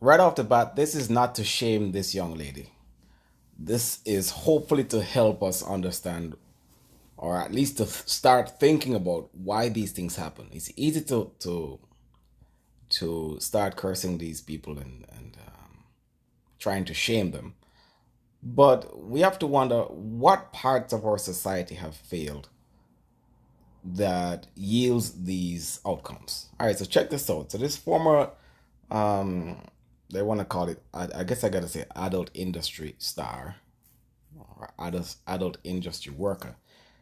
Right off the bat, this is not to shame this young lady. This is hopefully to help us understand, or at least to start thinking about why these things happen. It's easy to start cursing these people and trying to shame them, but we have to wonder what parts of our society have failed that yields these outcomes. All right, so check this out. So this former, um, they want to call it, I guess I gotta say, adult industry star or adult industry worker,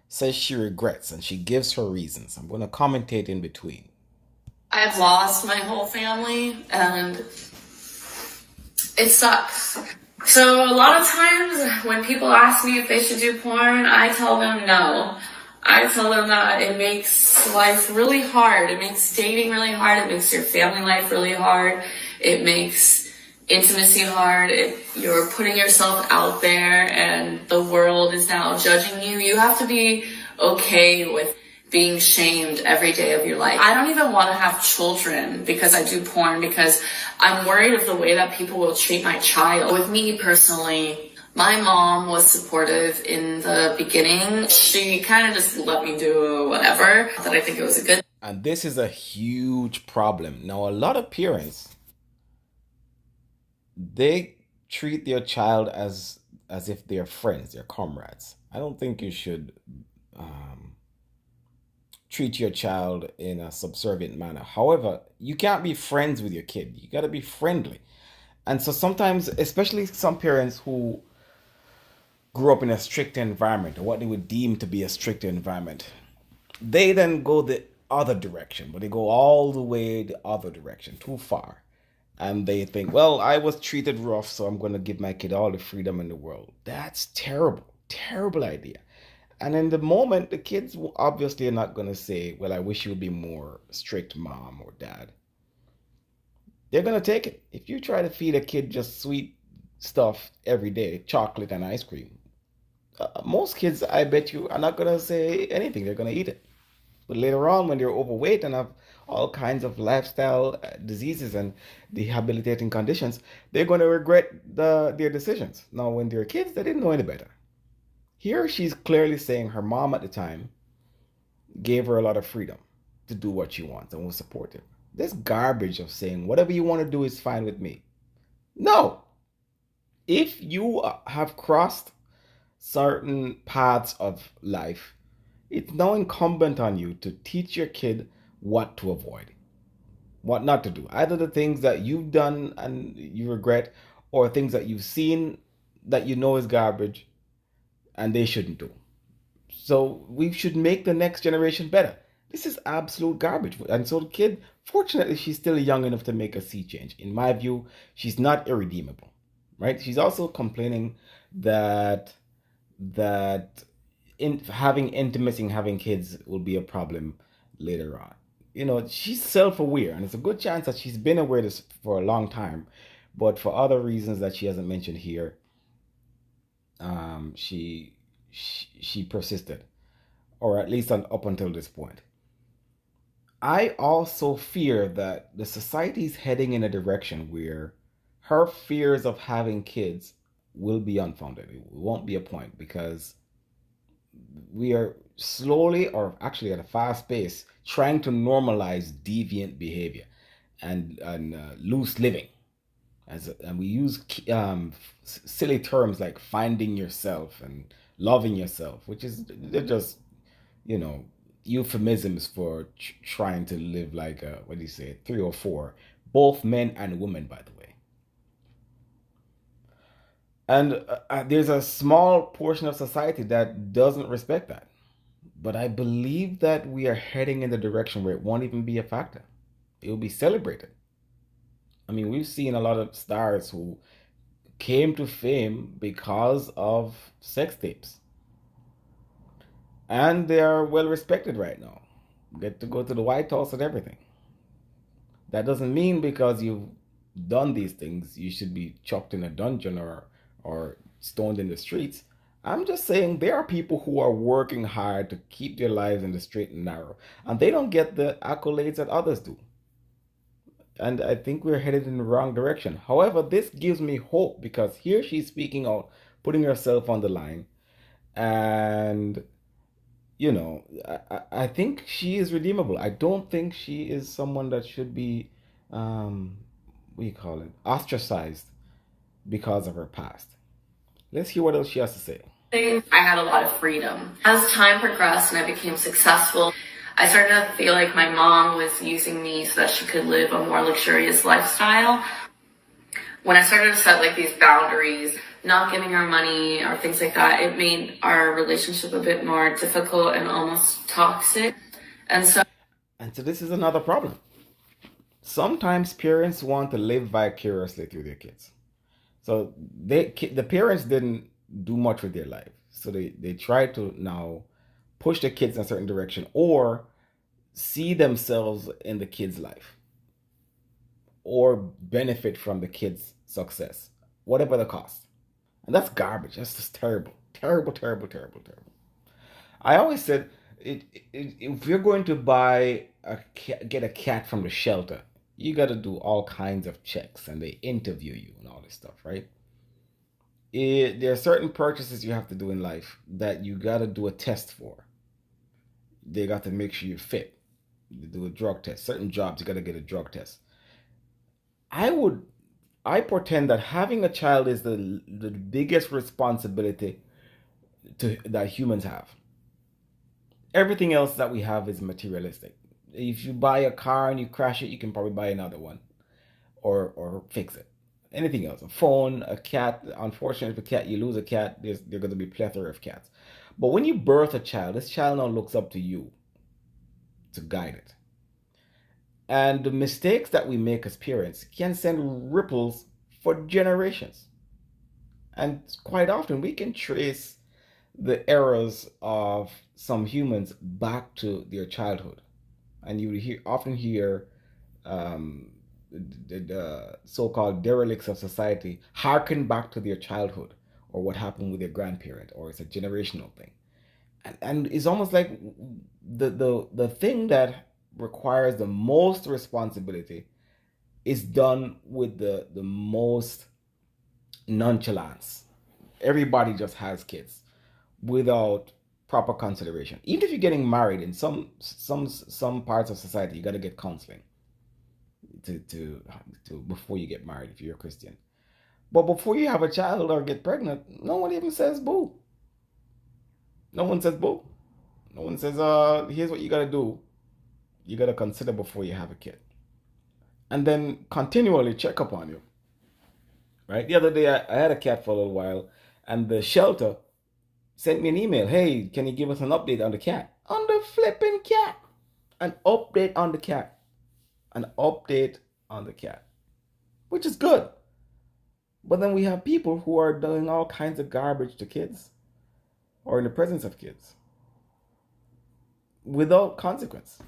says she regrets and she gives her reasons. I'm gonna commentate in between. I've lost my whole family and it sucks. So a lot of times when people ask me if they should do porn, I tell them no. I tell them that it makes life really hard. It makes dating really hard. It makes your family life really hard. It makes intimacy hard. You're putting yourself out there and the world is now judging you. You have to be okay with being shamed every day of your life. I don't even want to have children because I do porn because I'm worried of the way that people will treat my child. With me personally, my mom was supportive in the beginning. She kind of just let me do whatever. That I think it was a good. And this is a huge problem. Now, a lot of parents, they treat their child as if they're friends, they're comrades. I don't think you should um, treat your child in a subservient manner. However, you can't be friends with your kid. You got to be friendly. And so sometimes, especially some parents who grew up in a strict environment or what they would deem to be a strict environment, they then go the other direction, but they go all the way the other direction, too far. And they think, well, I was treated rough, so I'm going to give my kid all the freedom in the world. That's terrible, terrible idea. And in the moment, the kids obviously are not going to say, well, I wish you would be more strict, mom or dad. They're going to take it. If you try to feed a kid just sweet stuff every day, chocolate and ice cream, most kids, I bet you, are not going to say anything. They're going to eat it. But later on, when they're overweight and have all kinds of lifestyle diseases and debilitating conditions, they're going to regret their decisions. Now, when they're kids, they didn't know any better. Here, she's clearly saying her mom at the time gave her a lot of freedom to do what she wants and was supportive. This garbage of saying whatever you want to do is fine with me. No. If you have crossed certain paths of life, it's now incumbent on you to teach your kid what to avoid, what not to do. Either the things that you've done and you regret, or things that you've seen that you know is garbage and they shouldn't do. So we should make the next generation better. This is absolute garbage. And so the kid, fortunately, she's still young enough to make a sea change. In my view, she's not irredeemable, right? She's also complaining that in having intimacy and having kids will be a problem later on. You know, she's self-aware, and it's a good chance that she's been aware this for a long time, but for other reasons that she hasn't mentioned here, she persisted, or at least up until this point. I also fear that the society is heading in a direction where her fears of having kids will be unfounded. It won't be a point because we are slowly, or actually at a fast pace, trying to normalize deviant behavior and loose living. And we use silly terms like finding yourself and loving yourself, which is they're just you know euphemisms for trying to live like what do you say, 3 or 4, both men and women, by the way. And there's a small portion of society that doesn't respect that. But I believe that we are heading in the direction where it won't even be a factor. It will be celebrated. I mean, we've seen a lot of stars who came to fame because of sex tapes. And they are well respected right now. Get to go to the White House and everything. That doesn't mean because you've done these things, you should be chucked in a dungeon or stoned in the streets. I'm just saying there are people who are working hard to keep their lives in the straight and narrow, and they don't get the accolades that others do. And I think we're headed in the wrong direction. However, this gives me hope because here she's speaking out, putting herself on the line. And, I think she is redeemable. I don't think she is someone that should be, um, what do you call it, ostracized because of her past. Let's hear what else she has to say. I had a lot of freedom. As time progressed and I became successful, I started to feel like my mom was using me so that she could live a more luxurious lifestyle. When I started to set like these boundaries, not giving her money or things like that, it made our relationship a bit more difficult and almost toxic. And so And so this is another problem. Sometimes parents want to live vicariously through their kids. So the parents didn't do much with their life. So they try to now push the kids in a certain direction or see themselves in the kid's life or benefit from the kid's success, whatever the cost. And that's garbage. That's just terrible. Terrible, terrible, terrible, terrible. I always said if you're going to get a cat from the shelter, you got to do all kinds of checks and they interview you and all this stuff, right? There are certain purchases you have to do in life that you got to do a test for. They got to make sure you're fit. You do a drug test. Certain jobs you got to get a drug test. I would I pretend that having a child is the biggest responsibility that humans have. Everything else that we have is materialistic. If you buy a car and you crash it, you can probably buy another one or fix it. Anything else, a phone, a cat. Unfortunately, if a cat you lose a cat, there's going to be a plethora of cats. But when you birth a child, this child now looks up to you to guide it. And the mistakes that we make as parents can send ripples for generations. And quite often we can trace the errors of some humans back to their childhood. And you often hear the so-called derelicts of society harken back to their childhood or what happened with their grandparent, or it's a generational thing. And it's almost like the thing that requires the most responsibility is done with the most nonchalance. Everybody just has kids without proper consideration. Even if you're getting married in some parts of society, you got to get counseling to before you get married if you're a Christian. But before you have a child or get pregnant, no one even says boo. No one says boo. No one says here's what you got to do. You got to consider before you have a kid. And then continually check up on you. Right? The other day I had a cat for a little while and the shelter sent me an email. Hey, can you give us an update on the cat? On the flipping cat. An update on the cat. An update on the cat. Which is good. But then we have people who are doing all kinds of garbage to kids or in the presence of kids without consequence.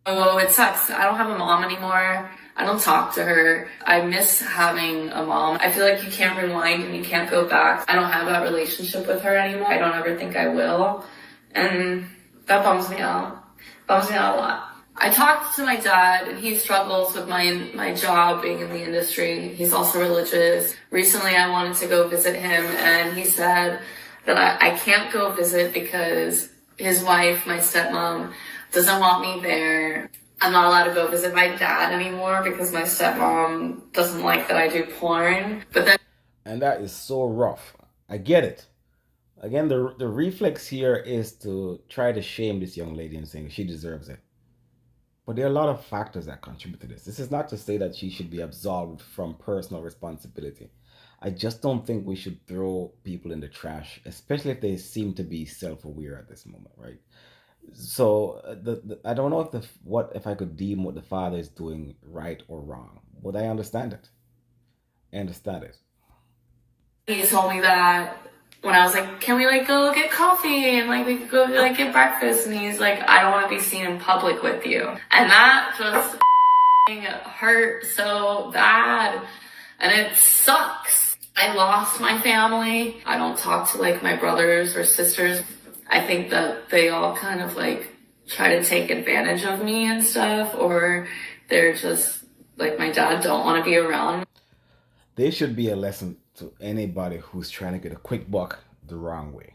Oh, it sucks. I don't have a mom anymore. I don't talk to her. I miss having a mom. I feel like you can't rewind and you can't go back. I don't have that relationship with her anymore. I don't ever think I will. And that bums me out. Bums me out a lot. I talked to my dad and he struggles with my job being in the industry. He's also religious. Recently I wanted to go visit him and he said that I can't go visit because his wife, my stepmom, doesn't want me there. I'm not allowed to go visit my dad anymore because my stepmom doesn't like that I do porn. But then, and that is so rough. I get it. Again, the reflex here is to try to shame this young lady and saying she deserves it. But there are a lot of factors that contribute to this. This is not to say that she should be absolved from personal responsibility. I just don't think we should throw people in the trash, especially if they seem to be self-aware at this moment, right? So I don't know if I could deem what the father is doing right or wrong, but I understand it. I understand it. he told me that when I was like, can we like go get coffee and like we could go like get breakfast, and he's like, I don't want to be seen in public with you. And that just hurt so bad, and it sucks. I lost my family. I don't talk to like my brothers or sisters. I think that they all kind of like try to take advantage of me and stuff, or they're just like my dad don't want to be around. There should be a lesson to anybody who's trying to get a quick buck the wrong way.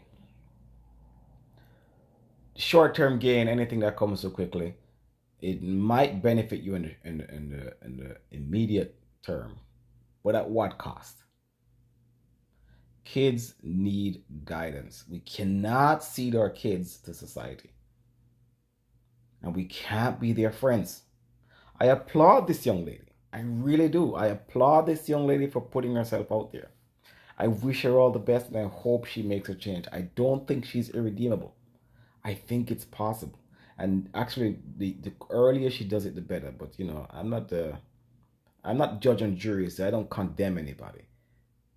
Short term gain, anything that comes so quickly, it might benefit you in the immediate term, but at what cost? Kids need guidance. We cannot cede our kids to society, and we can't be their friends. I applaud this young lady. I really do. I applaud this young lady for putting herself out there. I wish her all the best and I hope she makes a change. I don't think she's irredeemable. I think it's possible. And actually, the earlier she does it, the better. But you know, I'm not judge and jury, so I don't condemn anybody.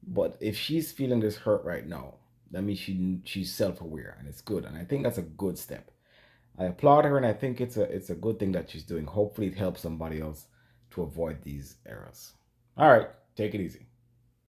But if she's feeling this hurt right now, that means she's self-aware and it's good. And I think that's a good step. I applaud her and I think it's a good thing that she's doing. Hopefully it helps somebody else to avoid these errors. All right, take it easy.